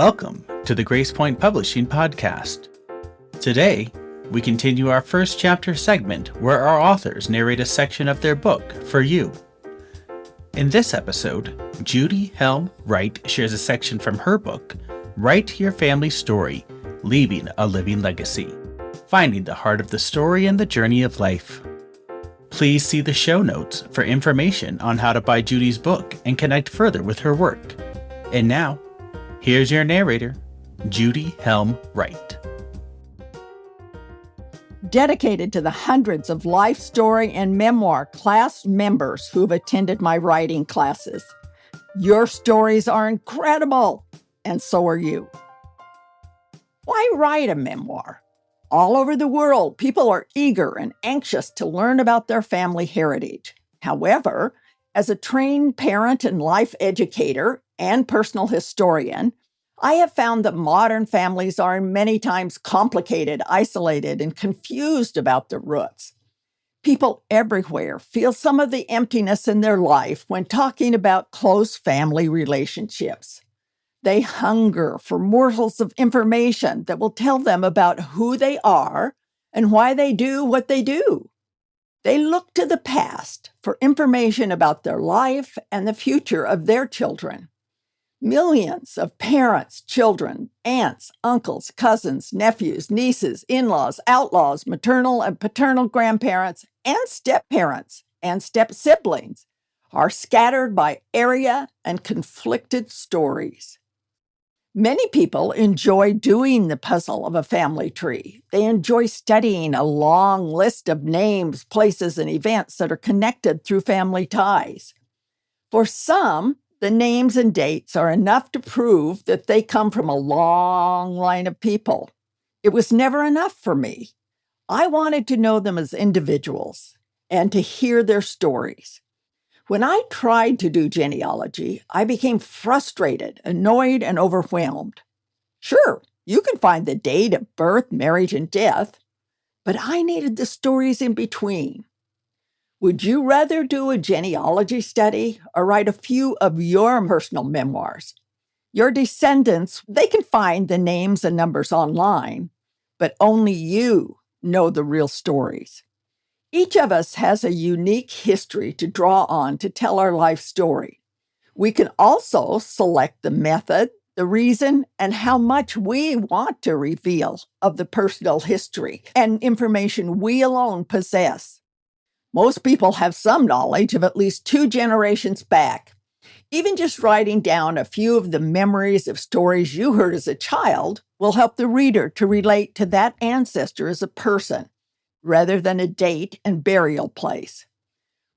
Welcome to the Grace Point Publishing Podcast. Today, we continue our first chapter segment where our authors narrate a section of their book for you. In this episode, Judy Helm Wright shares a section from her book, Write Your Family Story, Leaving a Living Legacy, Finding the Heart of the Story and the Journey of Life. Please see the show notes for information on how to buy Judy's book and connect further with her work. And now, here's your narrator, Judy Helm Wright. Dedicated to the hundreds of life story and memoir class members who've attended my writing classes. Your stories are incredible, and so are you. Why write a memoir? All over the world, people are eager and anxious to learn about their family heritage. However, as a trained parent and life educator and personal historian, I have found that modern families are many times complicated, isolated, and confused about their roots. People everywhere feel some of the emptiness in their life when talking about close family relationships. They hunger for morsels of information that will tell them about who they are and why they do what they do. They look to the past for information about their life and the future of their children. Millions of parents, children, aunts, uncles, cousins, nephews, nieces, in-laws, outlaws, maternal and paternal grandparents, and step-parents and step-siblings are scattered by area and conflicted stories. Many people enjoy doing the puzzle of a family tree. They enjoy studying a long list of names, places, and events that are connected through family ties. For some, the names and dates are enough to prove that they come from a long line of people. It was never enough for me. I wanted to know them as individuals and to hear their stories. When I tried to do genealogy, I became frustrated, annoyed, and overwhelmed. Sure, you can find the date of birth, marriage, and death, but I needed the stories in between. Would you rather do a genealogy study or write a few of your personal memoirs? Your descendants, they can find the names and numbers online, but only you know the real stories. Each of us has a unique history to draw on to tell our life story. We can also select the method, the reason, and how much we want to reveal of the personal history and information we alone possess. Most people have some knowledge of at least 2 generations back. Even just writing down a few of the memories of stories you heard as a child will help the reader to relate to that ancestor as a person, rather than a date and burial place.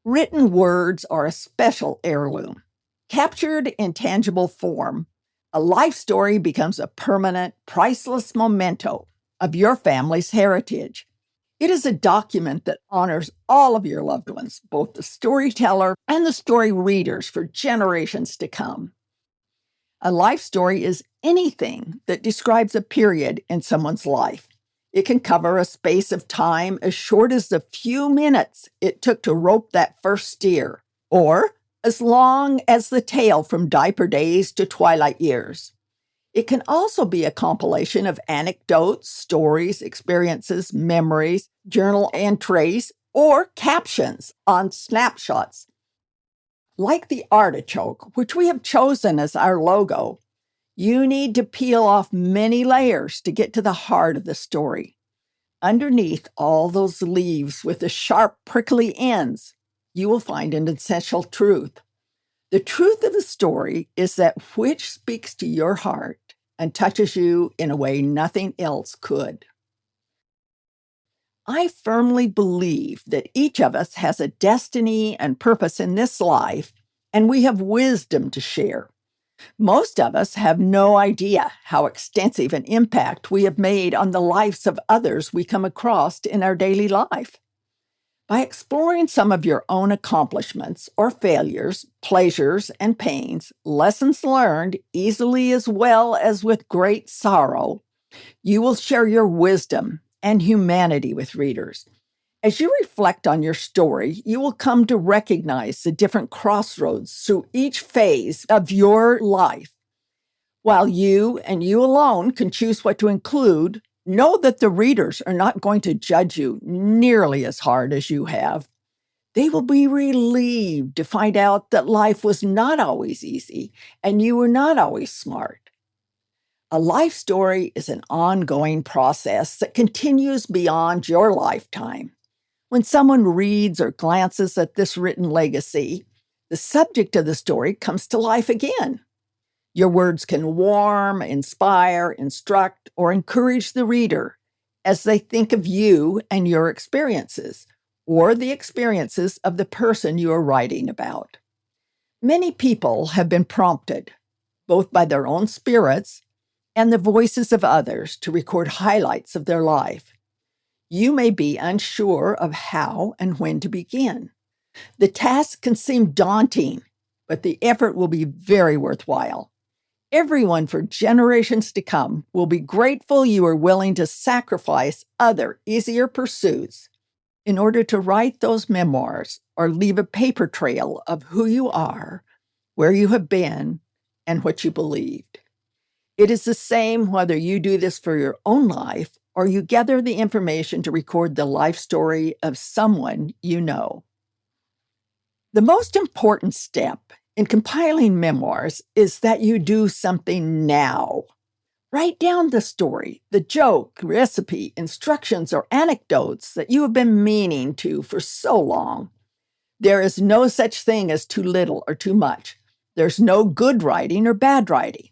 Written words are a special heirloom. Captured in tangible form, a life story becomes a permanent, priceless memento of your family's heritage. It is a document that honors all of your loved ones, both the storyteller and the story readers for generations to come. A life story is anything that describes a period in someone's life. It can cover a space of time as short as the few minutes it took to rope that first steer, or as long as the tale from diaper days to twilight years. It can also be a compilation of anecdotes, stories, experiences, memories, journal entries, or captions on snapshots. Like the artichoke, which we have chosen as our logo, you need to peel off many layers to get to the heart of the story. Underneath all those leaves with the sharp, prickly ends, you will find an essential truth. The truth of the story is that which speaks to your heart and touches you in a way nothing else could. I firmly believe that each of us has a destiny and purpose in this life, and we have wisdom to share. Most of us have no idea how extensive an impact we have made on the lives of others we come across in our daily life. By exploring some of your own accomplishments or failures, pleasures and pains, lessons learned easily as well as with great sorrow, you will share your wisdom and humanity with readers. As you reflect on your story, you will come to recognize the different crossroads through each phase of your life. While you and you alone can choose what to include, know that the readers are not going to judge you nearly as hard as you have. They will be relieved to find out that life was not always easy and you were not always smart. A life story is an ongoing process that continues beyond your lifetime. When someone reads or glances at this written legacy, the subject of the story comes to life again. Your words can warm, inspire, instruct, or encourage the reader as they think of you and your experiences, or the experiences of the person you are writing about. Many people have been prompted, both by their own spirits and the voices of others, to record highlights of their life. You may be unsure of how and when to begin. The task can seem daunting, but the effort will be very worthwhile. Everyone for generations to come will be grateful you are willing to sacrifice other, easier pursuits in order to write those memoirs or leave a paper trail of who you are, where you have been, and what you believed. It is the same whether you do this for your own life or you gather the information to record the life story of someone you know. The most important step in compiling memoirs is that you do something now. Write down the story, the joke, recipe, instructions, or anecdotes that you have been meaning to for so long. There is no such thing as too little or too much. There's no good writing or bad writing.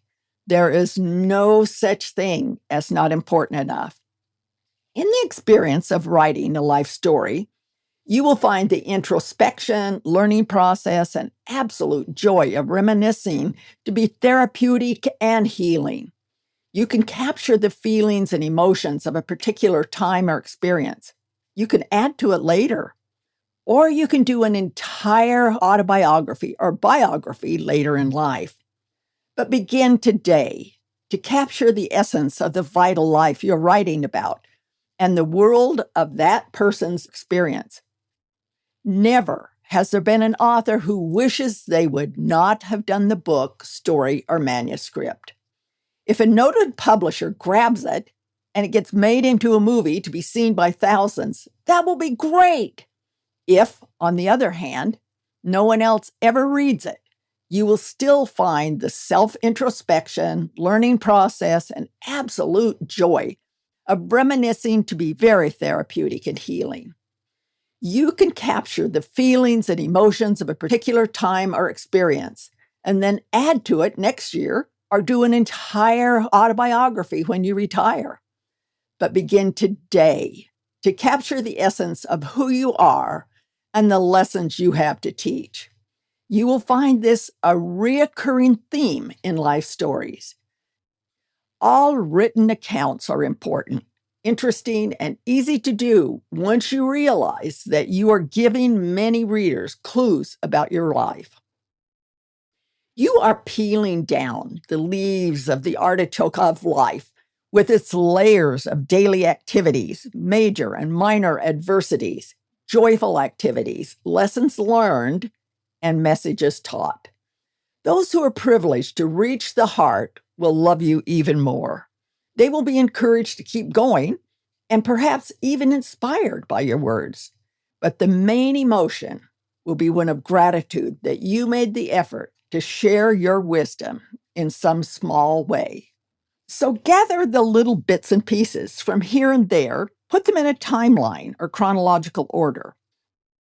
There is no such thing as not important enough. In the experience of writing a life story, you will find the introspection, learning process, and absolute joy of reminiscing to be therapeutic and healing. You can capture the feelings and emotions of a particular time or experience. You can add to it later. Or you can do an entire autobiography or biography later in life. But begin today to capture the essence of the vital life you're writing about and the world of that person's experience. Never has there been an author who wishes they would not have done the book, story, or manuscript. If a noted publisher grabs it and it gets made into a movie to be seen by thousands, that will be great. If, on the other hand, no one else ever reads it, you will still find the self-introspection, learning process, and absolute joy of reminiscing to be very therapeutic and healing. You can capture the feelings and emotions of a particular time or experience, and then add to it next year or do an entire autobiography when you retire. But begin today to capture the essence of who you are and the lessons you have to teach. You will find this a reoccurring theme in life stories. All written accounts are important, interesting, and easy to do once you realize that you are giving many readers clues about your life. You are peeling down the leaves of the artichoke of life with its layers of daily activities, major and minor adversities, joyful activities, lessons learned, and messages taught. Those who are privileged to reach the heart will love you even more. They will be encouraged to keep going and perhaps even inspired by your words. But the main emotion will be one of gratitude that you made the effort to share your wisdom in some small way. So gather the little bits and pieces from here and there, put them in a timeline or chronological order.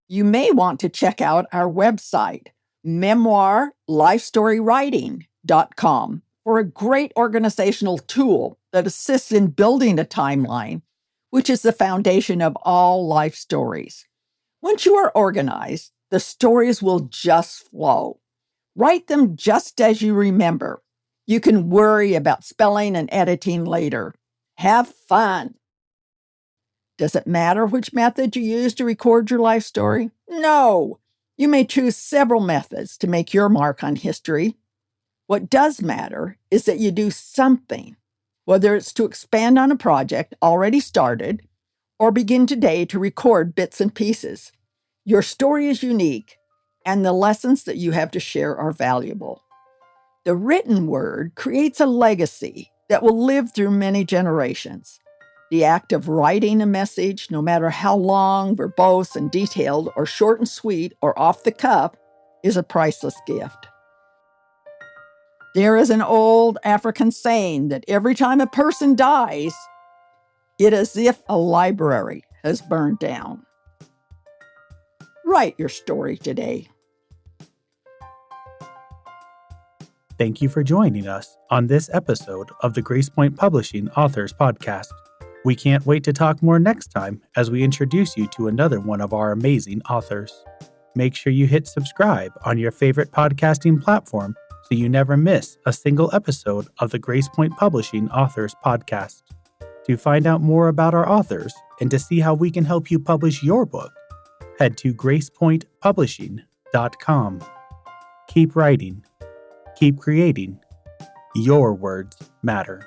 You may want to check out our website, memoirlifestorywriting.com, for a great organizational tool that assists in building a timeline, which is the foundation of all life stories. Once you are organized, the stories will just flow. Write them just as you remember. You can worry about spelling and editing later. Have fun. Does it matter which method you use to record your life story? No. You may choose several methods to make your mark on history. What does matter is that you do something, whether it's to expand on a project already started or begin today to record bits and pieces. Your story is unique, and the lessons that you have to share are valuable. The written word creates a legacy that will live through many generations. The act of writing a message, no matter how long, verbose, and detailed, or short and sweet, or off the cuff, is a priceless gift. There is an old African saying that every time a person dies, it is as if a library has burned down. Write your story today. Thank you for joining us on this episode of the Grace Point Publishing Authors Podcast. We can't wait to talk more next time as we introduce you to another one of our amazing authors. Make sure you hit subscribe on your favorite podcasting platform so you never miss a single episode of the Grace Point Publishing Authors Podcast. To find out more about our authors and to see how we can help you publish your book, head to gracepointpublishing.com. Keep writing. Keep creating. Your words matter.